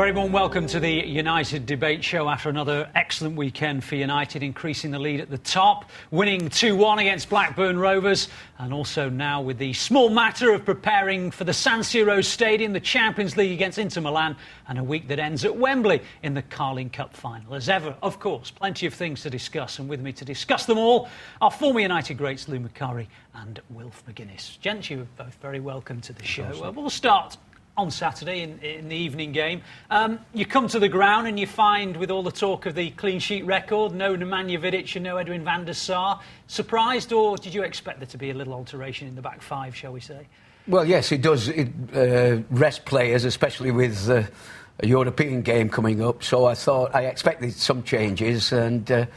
Very warm welcome to the United Debate Show after another excellent weekend for United, increasing the lead at the top, winning 2-1 against Blackburn Rovers, and also now with the small matter of preparing for the San Siro Stadium, the Champions League against Inter Milan, and a week that ends at Wembley in the Carling Cup final. As ever, of course, plenty of things to discuss, and with me to discuss them all are former United greats Lou Macari and Wilf McGuinness. Gents, you're both very welcome to the show. We'll start on Saturday in the evening game. You come to the ground and you find, with all the talk of the clean sheet record, no Nemanja Vidic and no Edwin van der Sar. Surprised, or did you expect there to be a little alteration in the back five, shall we say? Well, yes, it does. Rest players, especially with a European game coming up. So I expected some changes, and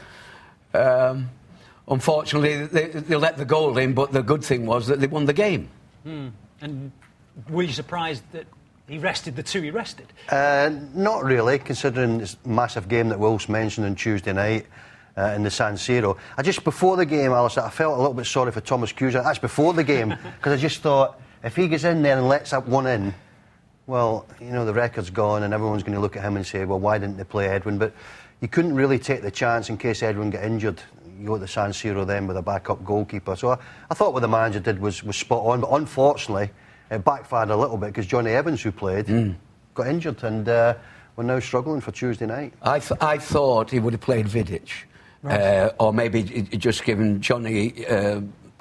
unfortunately they let the goal in. But the good thing was that they won the game. And were you surprised that he rested the two he rested? Not really, considering this massive game that Wilf's mentioned on Tuesday night in the San Siro. Before the game, Alistair, I felt a little bit sorry for Thomas Kuza. That's before the game, because I just thought, if he gets in there and lets that one in, well, you know, the record's gone and everyone's going to look at him and say, well, why didn't they play Edwin? But you couldn't really take the chance in case Edwin got injured. You go to the San Siro then with a backup goalkeeper. So I thought what the manager did was spot on, but unfortunately it backfired a little bit because Johnny Evans, who played, got injured, and we're now struggling for Tuesday night. I thought he would have played Vidic, right. Or maybe just given Johnny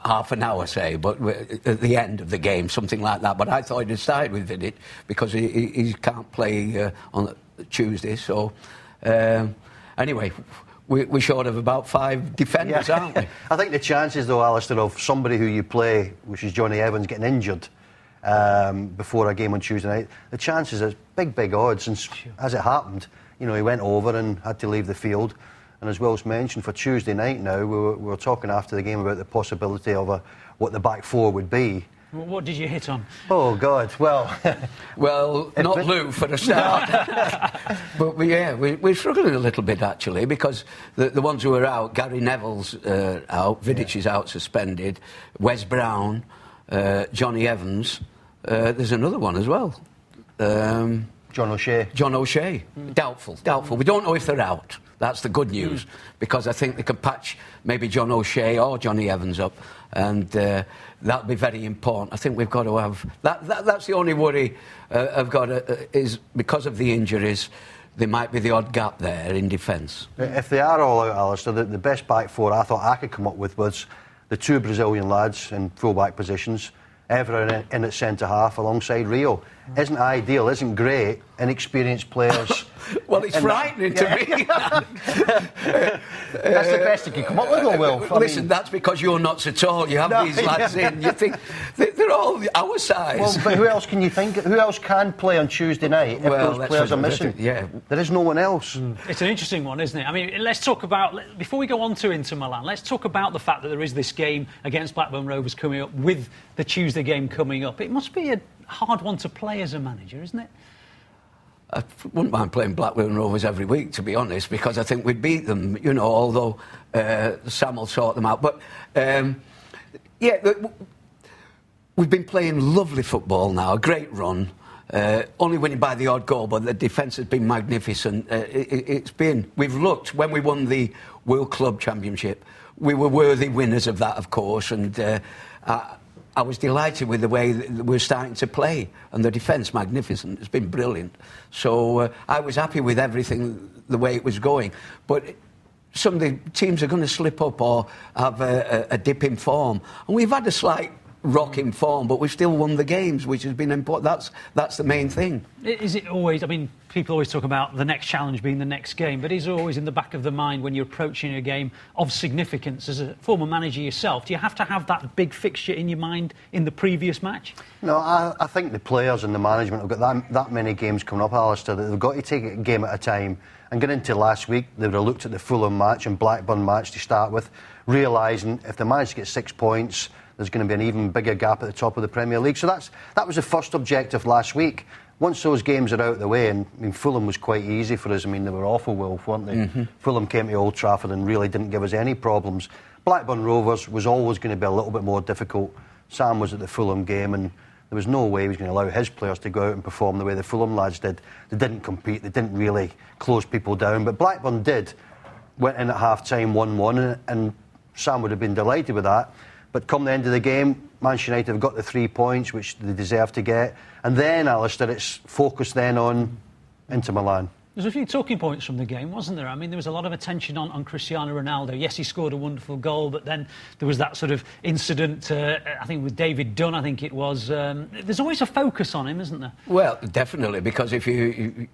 half an hour, say, but at the end of the game, something like that. But I thought he'd have started with Vidic because he can't play on Tuesday. So anyway, we're short of about 5 defenders, aren't we? I think the chances, though, Alistair, of somebody who you play, which is Johnny Evans, getting injured before a game on Tuesday night, the chances are big odds. And as it happened, you know, he went over and had to leave the field. And as Will's mentioned, for Tuesday night now, we were talking after the game about the possibility of what the back four would be. What did you hit on? Oh, God, well... well, not Lou for a start. But we're struggling a little bit, actually, because the ones who are out, Gary Neville's out, Vidic is out suspended, Wes Brown, Johnny Evans, there's another one as well. John O'Shea. Doubtful. We don't know if they're out. That's the good news, because I think they can patch maybe John O'Shea or Johnny Evans up, and that'll be very important. I think we've got to have... That's the only worry I've got, is because of the injuries, there might be the odd gap there in defence. If they are all out, Alistair, the best back four I thought I could come up with was the 2 Brazilian lads in full-back positions, Evra in at centre-half alongside Rio. Isn't ideal, isn't great, inexperienced players. Well, it's frightening to me. That's the best you can come up with, though, Wilf. Listen, that's because you're not so tall. You have these lads in. You think they're all our size. Well, but who else can you think? Who else can play on Tuesday night if those players are missing? Yeah, there is no one else. It's an interesting one, isn't it? I mean, let's talk about, before we go on to Inter Milan, let's talk about the fact that there is this game against Blackburn Rovers coming up with the Tuesday game coming up. It must be a hard one to play as a manager, isn't it? I wouldn't mind playing Blackburn Rovers every week, to be honest, because I think we'd beat them, you know, although Sam will sort them out. But, we've been playing lovely football now, a great run, only winning by the odd goal, but the defence has been magnificent. We've looked, when we won the World Club Championship, we were worthy winners of that, of course, and I was delighted with the way that we're starting to play, and the defence, magnificent. It's been brilliant. So I was happy with everything, the way it was going. But some of the teams are going to slip up or have a dip in form. And we've had a slight rock in form, but we've still won the games, which has been important. That's the main thing. Is it always, I mean, people always talk about the next challenge being the next game, but is it always in the back of the mind when you're approaching a game of significance as a former manager yourself? Do you have to have that big fixture in your mind in the previous match? No, I think the players and the management have got that many games coming up, Alistair, that they've got to take it a game at a time. And getting into last week, they would have looked at the Fulham match and Blackburn match to start with, realising if they manage to get 6 points, there's going to be an even bigger gap at the top of the Premier League. So that was the first objective last week. Once those games are out of the way, and I mean, Fulham was quite easy for us. I mean, they were awful, Wilf, weren't they? Mm-hmm. Fulham came to Old Trafford and really didn't give us any problems. Blackburn Rovers was always going to be a little bit more difficult. Sam was at the Fulham game, and There was no way he was going to allow his players to go out and perform the way the Fulham lads did. They didn't compete, they didn't really close people down, but Blackburn did. Went in at half-time 1-1, and Sam would have been delighted with that. But come the end of the game, Manchester United have got the 3 points, which they deserve to get. And then, Alistair, it's focused then on Inter Milan. There's a few talking points from the game, wasn't there? I mean, there was a lot of attention on Cristiano Ronaldo. Yes, he scored a wonderful goal, but then there was that sort of incident, I think, with David Dunn, I think it was. There's always a focus on him, isn't there? Well, definitely, because if you've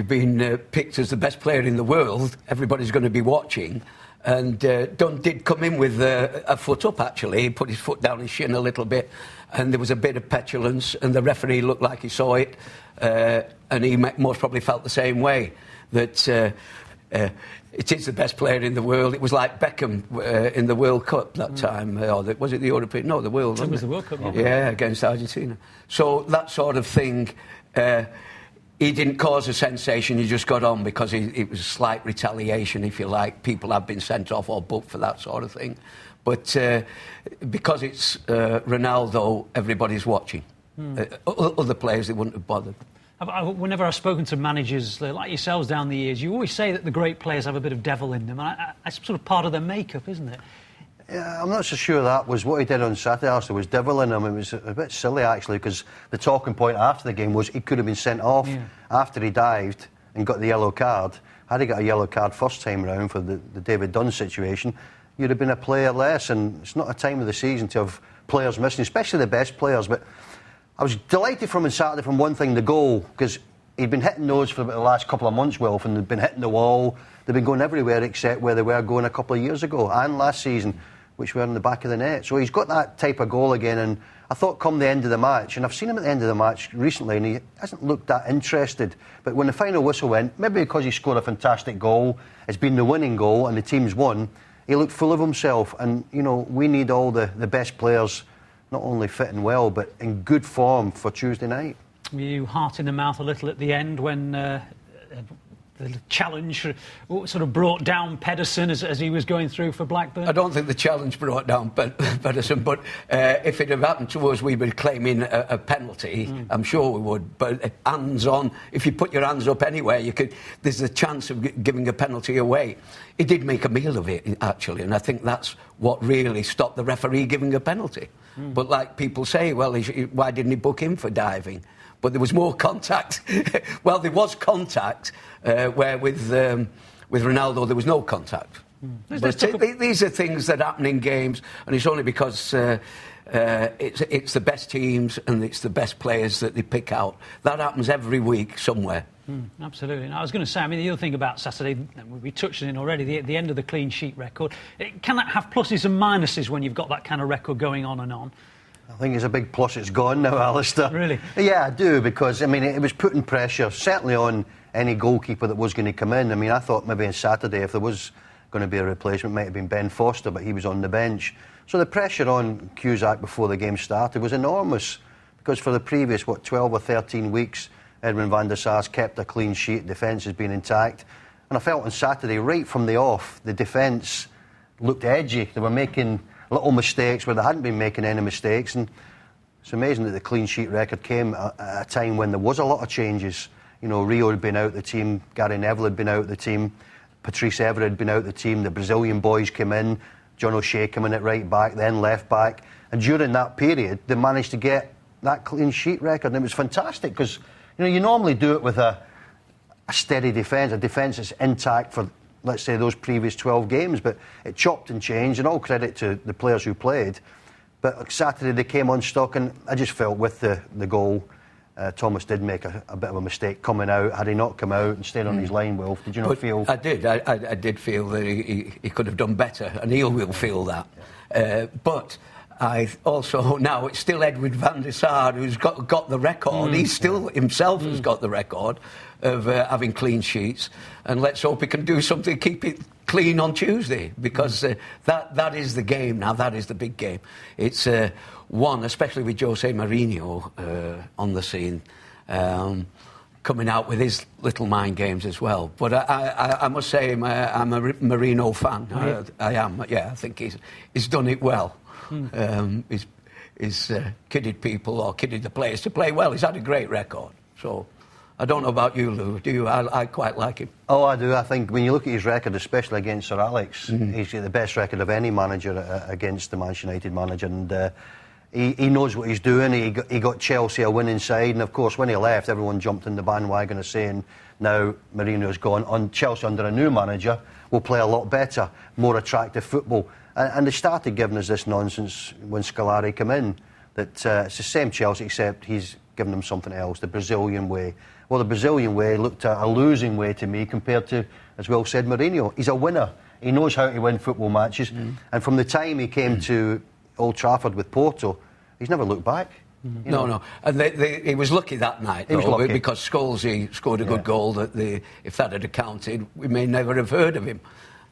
been picked as the best player in the world, everybody's going to be watching. And Dunn did come in with a foot up, actually. He put his foot down his shin a little bit, and there was a bit of petulance, and the referee looked like he saw it, and he most probably felt the same way, that it is the best player in the world. It was like Beckham in the World Cup that time. Was it the European? No, the World. It was the World Cup, yeah. Yeah, against Argentina. So that sort of thing... he didn't cause a sensation, he just got on because it was a slight retaliation, if you like. People have been sent off or booked for that sort of thing. But because it's Ronaldo, everybody's watching. Other players, they wouldn't have bothered. Whenever I've spoken to managers like yourselves down the years, you always say that the great players have a bit of devil in them. And it's sort of part of their makeup, isn't it? Yeah, I'm not so sure that was what he did on Saturday. Alistair, was devil in him. It was a bit silly, actually, because the talking point after the game was he could have been sent off after he dived and got the yellow card. Had he got a yellow card first time round for the David Dunn situation, you'd have been a player less, and it's not a time of the season to have players missing, especially the best players. But I was delighted from on Saturday, from one thing, the goal, because he'd been hitting those for about the last couple of months, Wilf, and they'd been hitting the wall. They've been going everywhere except where they were going a couple of years ago and last season, which were in the back of the net. So he's got that type of goal again, and I thought come the end of the match, and I've seen him at the end of the match recently, and he hasn't looked that interested. But when the final whistle went, maybe because he scored a fantastic goal, it's been the winning goal, and the team's won, he looked full of himself. And, you know, we need all the best players, not only fit and well, but in good form for Tuesday night. Were you heart in the mouth a little at the end when... the challenge sort of brought down Pedersen as he was going through for Blackburn? I don't think the challenge brought down Pedersen, but if it had happened to us, we would claim a penalty. I'm sure we would. But hands on, if you put your hands up anywhere, there's a chance of giving a penalty away. He did make a meal of it, actually, and I think that's what really stopped the referee giving a penalty. But like people say, well, why didn't he book him for diving? But there was more contact. Well, there was contact, where with Ronaldo there was no contact. But these are things that happen in games, and it's only because it's the best teams and it's the best players that they pick out. That happens every week somewhere. Absolutely. And I was going to say, I mean, the other thing about Saturday, we touched on it already, the end of the clean sheet record. Can that have pluses and minuses when you've got that kind of record going on and on? I think it's a big plus it's gone now, Alistair. Really? Yeah, I do, because, I mean, it was putting pressure, certainly on any goalkeeper that was going to come in. I mean, I thought maybe on Saturday, if there was going to be a replacement, it might have been Ben Foster, but he was on the bench. So the pressure on Cusack before the game started was enormous, because for the previous, 12 or 13 weeks, Edwin van der Sar's kept a clean sheet, defence has been intact. And I felt on Saturday, right from the off, the defence looked edgy. They were making little mistakes where they hadn't been making any mistakes, and it's amazing that the clean sheet record came at a time when there was a lot of changes. You know, Rio had been out the team, Gary Neville had been out the team, Patrice Evra had been out the team, the Brazilian boys came in, John O'Shea came in at right back, then left back, and during that period they managed to get that clean sheet record, and it was fantastic, because, you know, you normally do it with a steady defence, a defence that's intact for, let's say, those previous 12 games, but it chopped and changed, and all credit to the players who played. But Saturday they came on stock, and I just felt with the goal, Thomas did make a bit of a mistake coming out. Had he not come out and stayed on his line, Wilf, did you not feel? I did. I did feel that he could have done better, and he will feel that. But I also, now it's still Edwin van der Sar who's got the record. He still himself has got the record of having clean sheets, and let's hope he can do something to keep it clean on Tuesday, because that is the game now. That is the big game. It's one, especially with Jose Mourinho on the scene, coming out with his little mind games as well. But I must say I'm a Mourinho fan. I am. Yeah, I think he's done it well. kidded people or kidded the players to play well. He's had a great record. So I don't know about you, Lou. Do you? I quite like him. Oh, I do. I think when you look at his record, especially against Sir Alex, he's got the best record of any manager against the Manchester United manager, and he knows what he's doing. He got Chelsea a winning side, and of course when he left, everyone jumped in the bandwagon of saying now Mourinho's gone on. Chelsea under a new manager will play a lot better, more attractive football. And they started giving us this nonsense when Scolari came in, that it's the same Chelsea except he's given them something else, the Brazilian way. Well, the Brazilian way looked a losing way to me compared to, as Will said, Mourinho. He's a winner. He knows how to win football matches. And from the time he came to Old Trafford with Porto, he's never looked back. No. And he was lucky that night, though, because Scholesy scored a good goal that if that had counted, we may never have heard of him.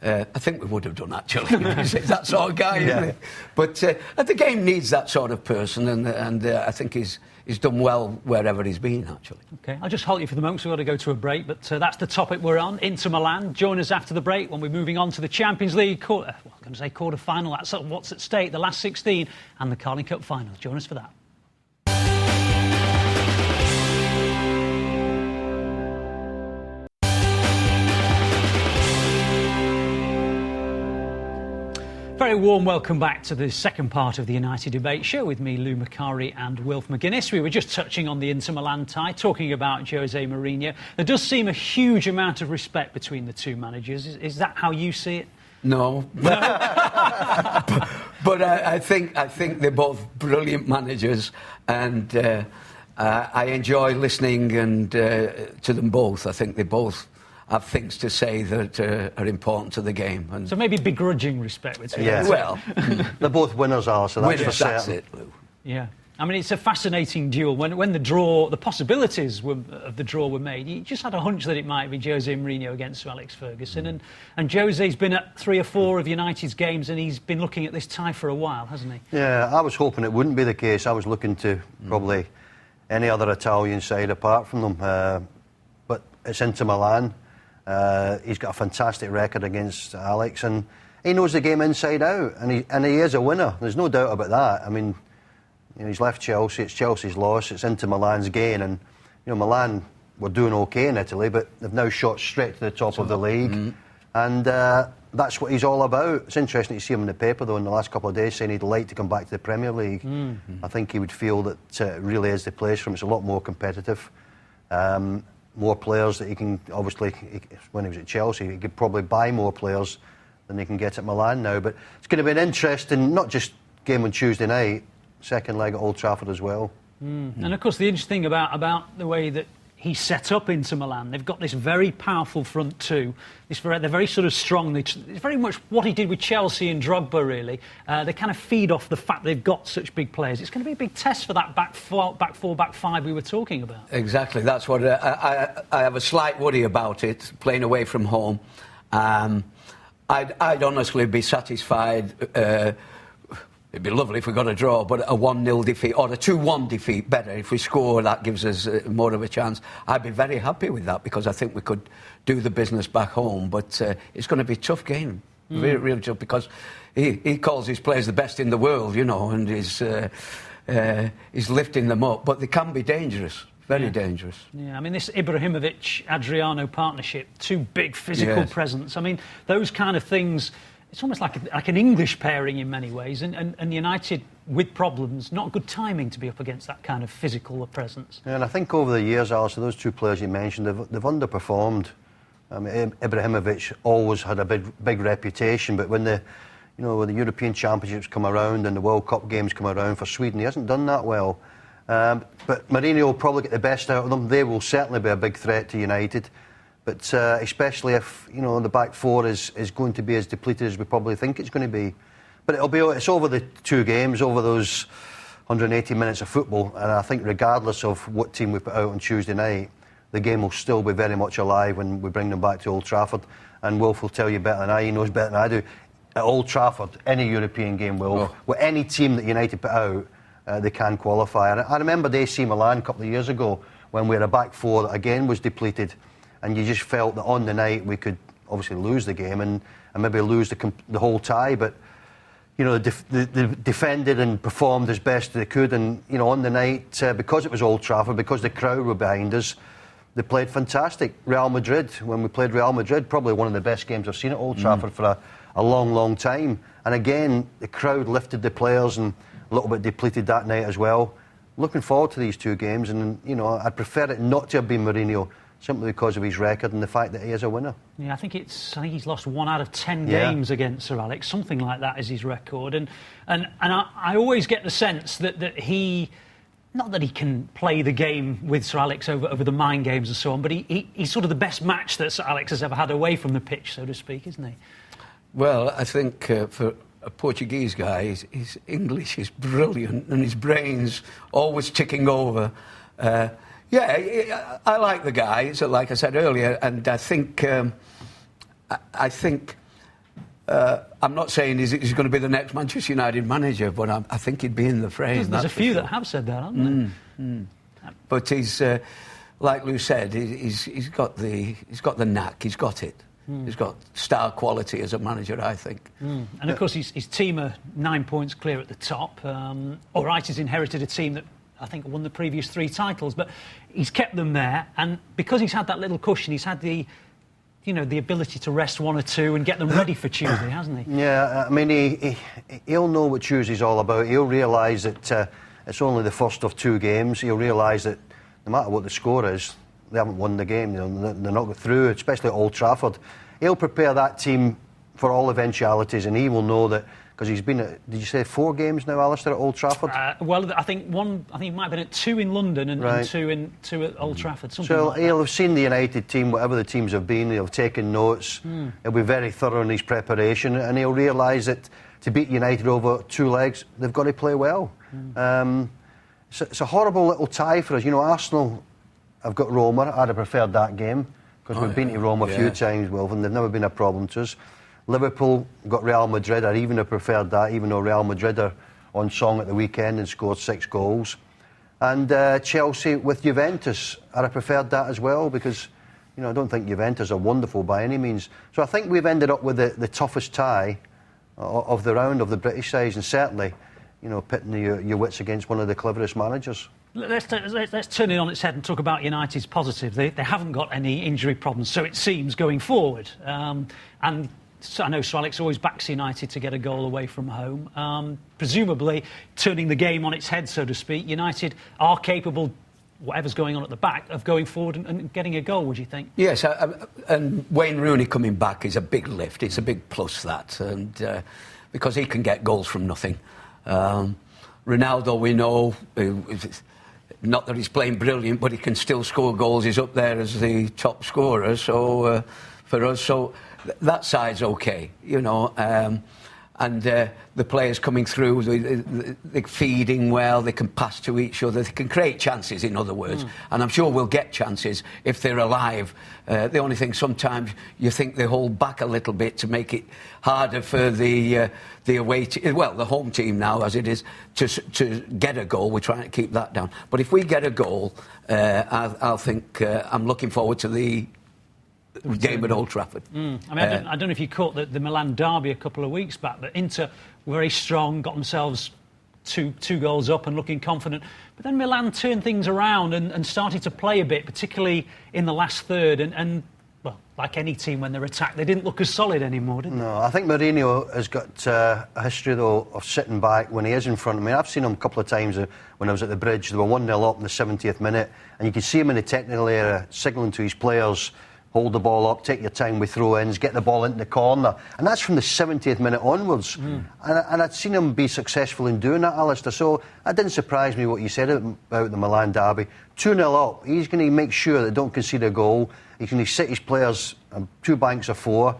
I think we would have done, actually. He's that sort of guy, isn't he? But the game needs that sort of person, and I think he's done well wherever he's been, actually. OK, I'll just halt you for the moment, so we've got to go to a break, but that's the topic we're on, Inter Milan. Join us after the break when we're moving on to the Champions League quarter-final. That's what's at stake, the last 16, and the Carling Cup final. Join us for that. Very warm welcome back to the second part of the United Debate Show with me, Lou Macari, and Wilf McGuinness. We were just touching on the Inter Milan tie, talking about Jose Mourinho. There does seem a huge amount of respect between the two managers. Is that how you see it? No. But I think they're both brilliant managers, and I enjoy listening to them both. I think they both have things to say that are important to the game. And so maybe begrudging respect between them. Well, they're both winners, are, so that's for certain. That's it, Lou. Yeah. I mean, it's a fascinating duel. When the possibilities of the draw were made, you just had a hunch that it might be Jose Mourinho against Sir Alex Ferguson. And Jose's been at 3 or 4 of United's games, and he's been looking at this tie for a while, hasn't he? Yeah, I was hoping it wouldn't be the case. I was looking to probably any other Italian side apart from them. But it's Inter Milan. He's got a fantastic record against Alex, and he knows the game inside out, and he is a winner. There's no doubt about that. I mean, he's left Chelsea. It's Chelsea's loss. It's Inter Milan's gain, and Milan were doing okay in Italy, but they've now shot straight to the top of the league, and that's what he's all about. It's interesting to see him in the paper though in the last couple of days saying he'd like to come back to the Premier League. I think he would feel that it really is the place for him. It's a lot more competitive. More players that he can, obviously, when he was at Chelsea, he could probably buy more players than he can get at Milan now. But it's going to be an interesting, not just game on Tuesday night, second leg at Old Trafford as well. And of course, the interesting thing about the way that he set up Inter Milan, they've got this very powerful front two. They're very sort of strong. It's very much what he did with Chelsea and Drogba, really. They kind of feed off the fact they've got such big players. It's going to be a big test for that back four, back five we were talking about. Exactly. That's what I have a slight worry about it, playing away from home. I'd honestly be satisfied. It'd be lovely if we got a draw, but a 1-0 defeat or a 2-1 defeat, better. If we score, that gives us more of a chance. I'd be very happy with that because I think we could do the business back home. But it's going to be a tough game, really tough, because he calls his players the best in the world, and he's lifting them up. But they can be dangerous. Very dangerous. Yeah, I mean, this Ibrahimovic-Adriano partnership, two big physical presence. I mean, those kind of things... It's almost like an English pairing in many ways, and United, with problems, not good timing to be up against that kind of physical presence. Yeah, and I think over the years, Alistair, those two players you mentioned, they've underperformed. I mean, Ibrahimovic always had a big reputation, but when the European Championships come around and the World Cup games come around for Sweden, he hasn't done that well. But Mourinho will probably get the best out of them. They will certainly be a big threat to United. But especially if the back four is going to be as depleted as we probably think it's going to be. But it's over the 2 games, over those 180 minutes of football, and I think regardless of what team we put out on Tuesday night, the game will still be very much alive when we bring them back to Old Trafford. And Wilf will tell you better than I. He knows better than I do. At Old Trafford, any European game, with any team that United put out, they can qualify. And I remember the AC Milan a couple of years ago when we had a back four that again was depleted. And you just felt that on the night we could obviously lose the game and maybe lose the whole tie. But they defended and performed as best they could, and on the night, because it was Old Trafford, because the crowd were behind us, they played fantastic. Real Madrid, when we played Real Madrid, probably one of the best games I've seen at Old Trafford for a long, long time. And again, the crowd lifted the players and a little bit depleted that night as well. Looking forward to these two games, and I'd prefer it not to have been Mourinho, simply because of his record and the fact that he is a winner. Yeah, I think he's lost 1 out of 10 games against Sir Alex, something like that is his record. And I always get the sense that he, not that he can play the game with Sir Alex over the mind games and so on, but he's sort of the best match that Sir Alex has ever had away from the pitch, so to speak, isn't he? Well, I think for a Portuguese guy, his English is brilliant and his brain's always ticking over. Yeah, I like the guy, so like I said earlier, and I think I'm not saying he's going to be the next Manchester United manager, but I think he'd be in the frame. There's a few that have said that, haven't there? But he's, like Lou said, he's got the knack. He's got it. He's got star quality as a manager, I think. And of course, his team are 9 points clear at the top. All right, he's inherited a team that I think won the previous 3 titles, but he's kept them there, and because he's had that little cushion, he's had the ability to rest 1 or 2 and get them ready for Tuesday, hasn't he? Yeah, I mean, he'll know what Tuesday's all about. He'll realise that it's only the first of 2 games. He'll realise that no matter what the score is, they haven't won the game. They're not got through, especially at Old Trafford. He'll prepare that team for all eventualities, and he will know that. Because he's been at, did you say 4 games now, Alistair, at Old Trafford? Well, I think he might have been at 2 in London and 2 at Old Trafford. So he'll have seen the United team, whatever the teams have been, he'll have taken notes, he'll be very thorough in his preparation, and he'll realise that to beat United over 2 legs, they've got to play well. It's a horrible little tie for us. Arsenal have got Roma. I'd have preferred that game, because we've been to Roma a few times, Wilf, and they've never been a problem to us. Liverpool got Real Madrid. I'd even have preferred that, even though Real Madrid are on song at the weekend and scored 6 goals. And Chelsea with Juventus, I'd have preferred that as well, because I don't think Juventus are wonderful by any means. So I think we've ended up with the toughest tie of the round of the British sides, and certainly, pitting your wits against one of the cleverest managers. Let's turn it on its head and talk about United's positive. They haven't got any injury problems, so it seems, going forward. And so I know Sir Alex always backs United to get a goal away from home. Presumably, turning the game on its head, so to speak, United are capable, whatever's going on at the back, of going forward and getting a goal, would you think? Yes, and Wayne Rooney coming back is a big lift. It's a big plus, that, and because he can get goals from nothing. Ronaldo, we know, not that he's playing brilliant, but he can still score goals. He's up there as the top scorer, so for us, so that side's okay, and the players coming through, they're feeding well, they can pass to each other, they can create chances, in other words, and I'm sure we'll get chances if they're alive. The only thing, sometimes you think they hold back a little bit to make it harder for the away the home team now, as it is, to get a goal. We're trying to keep that down, but if we get a goal, I'll think I'm looking forward to the game at Old Trafford. I mean, I don't know if you caught the Milan derby a couple of weeks back, but Inter were very strong, got themselves two goals up and looking confident. But then Milan turned things around and started to play a bit, particularly in the last third. And well, like any team when they're attacked, they didn't look as solid anymore, did they? No, I think Mourinho has got a history, though, of sitting back when he is in front. I mean, I've seen him a couple of times when I was at the Bridge. They were 1-0 up in the 70th minute, and you could see him in the technical area signalling to his players, hold the ball up, take your time with throw-ins, get the ball into the corner. And that's from the 70th minute onwards. And I'd seen him be successful in doing that, Alistair. So that didn't surprise me what you said about the Milan derby. 2-0 up, he's going to make sure that they don't concede a goal. He's going to sit his players 2 banks of 4.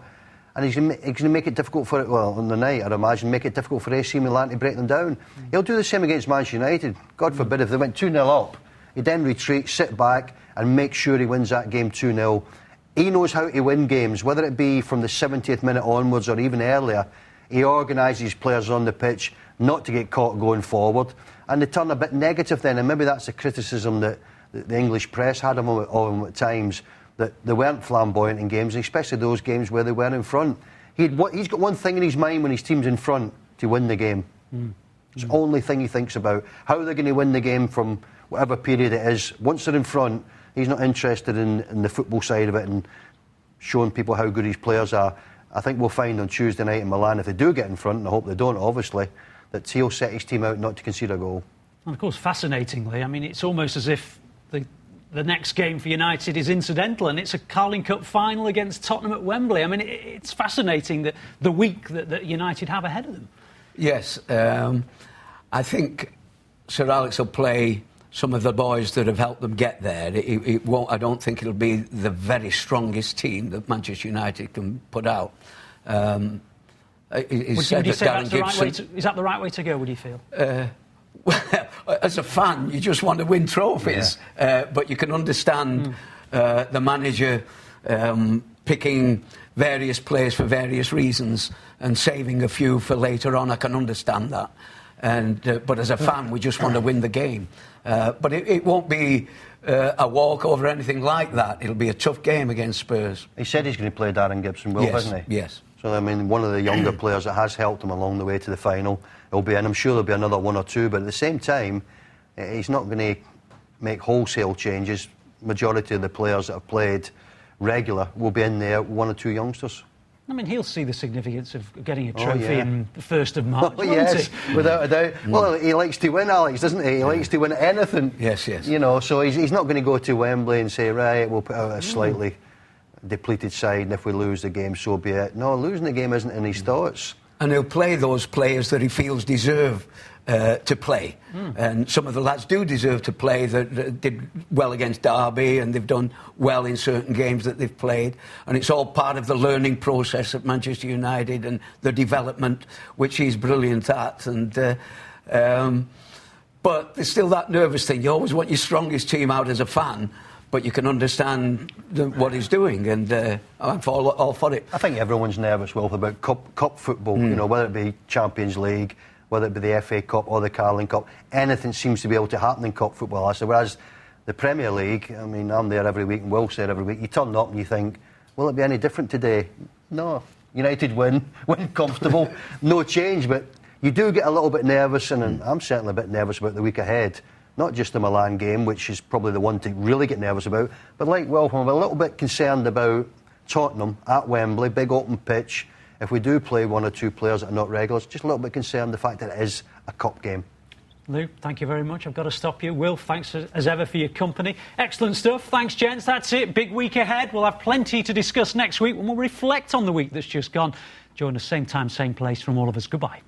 And he's going to make it difficult for it, well, on the night, I'd imagine, make it difficult for AC Milan to break them down. He'll do the same against Manchester United. God forbid, if they went 2-0 up, he'd then retreat, sit back, and make sure he wins that game 2-0. He knows how to win games, whether it be from the 70th minute onwards or even earlier. He organises players on the pitch not to get caught going forward, and they turn a bit negative then, and maybe that's the criticism that the English press had of him at times, that they weren't flamboyant in games, especially those games where they were in front. He's got one thing in his mind when his team's in front: to win the game. It's the only thing he thinks about. How they're going to win the game from whatever period it is. Once they're in front, he's not interested in the football side of it and showing people how good his players are. I think we'll find on Tuesday night in Milan, if they do get in front, and I hope they don't, obviously, that he'll set his team out not to concede a goal. And of course, fascinatingly, I mean, it's almost as if the next game for United is incidental, and it's a Carling Cup final against Tottenham at Wembley. I mean, it's fascinating that the week that United have ahead of them. Yes, I think Sir Alex will play some of the boys that have helped them get there. It won't. I don't think it'll be the very strongest team that Manchester United can put out. Would you say that's the right way is that the right way to go, would you feel? Well, as a fan, you just want to win trophies. But you can understand the manager picking various players for various reasons and saving a few for later on. I can understand that. But as a fan, we just want to win the game. But it won't be a walkover or anything like that. It'll be a tough game against Spurs. He said he's going to play Darren Gibson, Wilf, hasn't he? Yes. So, I mean, one of the younger players that has helped him along the way to the final. He'll be, and I'm sure there'll be another one or two, but at the same time, he's not going to make wholesale changes. Majority of the players that have played regular will be in there, one or two youngsters. I mean, he'll see the significance of getting a trophy in the 1st of March, won't he? Without a doubt. Well, he likes to win, Alex, doesn't he? He likes to win anything. Yes. You know, so he's not going to go to Wembley and say, right, we'll put out a slightly depleted side, and if we lose the game, so be it. No, losing the game isn't in his thoughts. And he'll play those players that he feels deserve to play. And some of the lads do deserve to play that did well against Derby, and they've done well in certain games that they've played. And it's all part of the learning process at Manchester United and the development, which he's brilliant at. But there's still that nervous thing. You always want your strongest team out as a fan, but you can understand what he's doing, and I'm all for it. I think everyone's nervous, Wilf, about cup football, you know, whether it be Champions League, whether it be the FA Cup or the Carling Cup. Anything seems to be able to happen in cup football. Whereas the Premier League, I mean, I'm there every week and Will's there every week. You turn up and you think, will it be any different today? No. United win comfortable, no change, but you do get a little bit nervous, and I'm certainly a bit nervous about the week ahead. Not just the Milan game, which is probably the one to really get nervous about, but like Wilf, I'm a little bit concerned about Tottenham at Wembley, big open pitch. If we do play one or two players that are not regulars, just a little bit concerned the fact that it is a cup game. Lou, thank you very much. I've got to stop you. Wilf, thanks as ever for your company. Excellent stuff. Thanks, gents. That's it. Big week ahead. We'll have plenty to discuss next week when we'll reflect on the week that's just gone. Join us same time, same place. From all of us, goodbye.